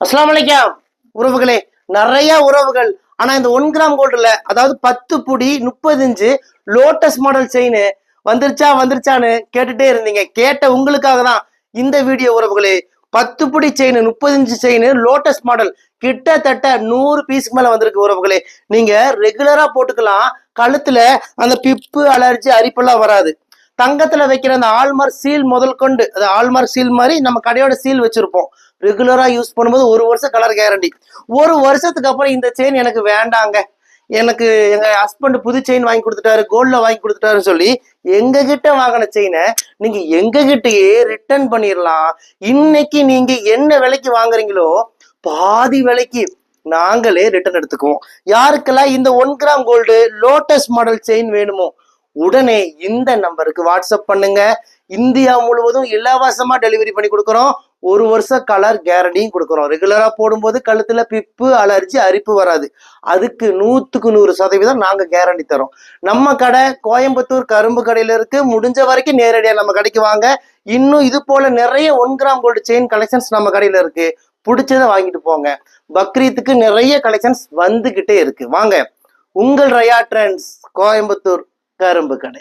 அஸ்ஸலாமு அலைக்கும் உறவுகளே. நிறைய உறவுகள் ஆனா இந்த 1 கிராம் கோல்டுல அதாவது 10 புடி 30 இன்ச்சு லோட்டஸ் மாடல் செயின் வந்துருச்சான்னு கேட்டுட்டே இருந்தீங்க. கேட்ட உங்களுக்காக தான் இந்த வீடியோ உறவுகளே. 10 புடி chain 30 inch chain lotus model கிட்டத்தட்ட 100 பீஸ்க்கு மேல வந்திருக்கு உறவுகளே. நீங்க ரெகுலரா போட்டுக்கலாம். கழுத்துல அந்த பிப்பு அலர்ஜி அரிப்பெல்லாம் வராது. தங்கத்துல வைக்கிற அந்த ஆல்மார்க் சீல் முதல் கொண்டு அது ஆல்மார்க் சீல் மாதிரி நம்ம கடையோட சீல் வச்சிருப்போம். ரெகுலரா யூஸ் பண்ணும்போது 1 வருஷம் கலர் கேரண்டி. 1 வருஷத்துக்கு அப்புறம் இந்த செயின் எனக்கு வேண்டாங்க, எனக்கு எங்க ஹஸ்பண்ட் புது செயின் வாங்கி கொடுத்துட்டாரு, கோல்ட்ல வாங்கி கொடுத்துட்டாருன்னு சொல்லி எங்க கிட்ட வாங்கின செயினை நீங்க எங்க கிட்டயே ரிட்டர்ன் பண்ணிடலாம். இன்னைக்கு நீங்க என்ன விலைக்கு வாங்குறீங்களோ பாதி விலைக்கு நாங்களே ரிட்டர்ன் எடுத்துக்குவோம். யாருக்கெல்லாம் இந்த 1 gram gold lotus model chain வேணுமோ உடனே இந்த நம்பருக்கு வாட்ஸ்அப் பண்ணுங்க. இந்தியா முழுவதும் இலவசமா டெலிவரி பண்ணி கொடுக்குறோம். 1 வருஷம் கலர் கேரண்டியும் கொடுக்குறோம். ரெகுலரா போடும்போது கழுத்துல பிப்பு அலர்ஜி அரிப்பு வராது. அதுக்கு 100க்கு 100% நாங்க கேரண்டி தரோம். நம்ம கடை கோயம்புத்தூர் கரும்பு கடையில இருக்கு. முடிஞ்ச வரைக்கும் நேரடியா நம்ம கடைக்கு வாங்க. இன்னும் இது போல நிறைய 1 கிராம் கோல்டு செயின் கலெக்ஷன்ஸ் நம்ம கடையில இருக்கு. பிடிச்சதை வாங்கிட்டு போங்க. பக்ரீத்துக்கு நிறைய கலெக்ஷன்ஸ் வந்துகிட்டே இருக்கு. வாங்க. உங்கள் ரயா ட்ரெண்ட்ஸ், கோயம்புத்தூர் கரும்பு கடை.